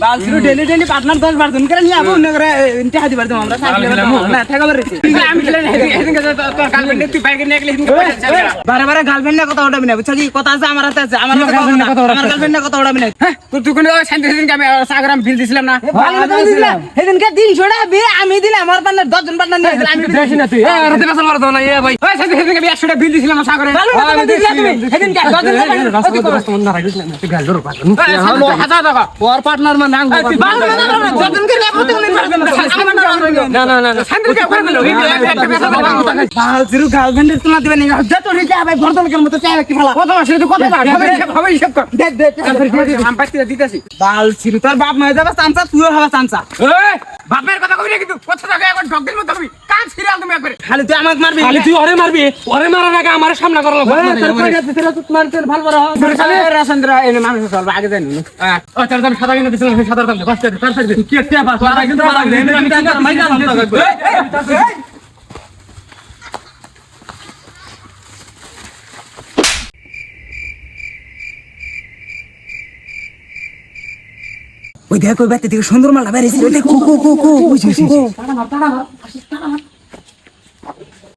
বালছিরু daily daily partner 10 বার জন করে নিয়ে আবো না করে ইনতে হাদি বার আমরা সাইকেল না ঠেকা বার রেছি আমি খেলেন হেদিন কাছে তোর গার্লফ্রেন্ড তুই বাইক নিয়ে গেলে হেদিন বারে বারে গার্লফ্রেন্ড না কথা ওঠাবি না বুঝছিস কি কথা আছে আমার হাতে আছে আমার গার্লফ্রেন্ড না কথা ওঠাবি না হ্যাঁ তুই কোন শান্তি হেদিন আমি সাগরাম ফিল দিছিলাম না ভালো না দিছিলাম হেদিন কে 300 টাকা বিল আমি দিলাম আমার পার্টনার 10 জন পার্টনার নিয়ে আমি দিছি না তুই আর হাতে পেছন মারতো না এ ভাই ওই শান্তি হেদিন কে 100 টাকা বিল দিছিলাম সাগরে ভালো না দিছিলাম তুমি হেদিন কে 10 জন রাস্তা মন না রাখিস না তুই গাল ধরো হ্যালো হাজার টাকা ওর পার্টনার মানে নাং ভালো না 10 জন কে লেপতে উনি মারবেন না না না শান্তি কে করে দিল একটা পেছন বালছিরু গার্লফ্রেন্ডের তুলনা দিবেন না যত রেখে ভাই বর্দলকের মতো চাই কি ফেলা কত মাসে তুই কত হবে হিসাব কর দে আমি পাইতে দিতেছি বালছিরু তোর বাপ মাই যাবে চামচা তুইও হবা চামচা এই বাপের কথা কই না কিন্তু কত টাকা একবার ঢকদিন মত তুমি কাজ ছিড়াল তুমি একবারে খালি তুই আমাকে মারবি খালি তুই ওরে মারবি ওরে মারার আগে আমারে সামনে করা লাগবে তোর কইরা তেরা তো তোমার তেল ভালো বড় খালি রাসেন্দ্র এনে মানুষ চলবে আগে দেন ও তোর দাম সাদা কিনে দিছিলাম সেই সাদার দাম কষ্ট তার সাইড কি একটা পাস আর কিন্তু ভালো লাগে আমি টাকা মাইনা লাগবে ওই দেখ ওই ব্যক্তি থেকে সুন্দর মালা বেরিয়েছে ওই দেখ কু কু কু কু বুঝছিস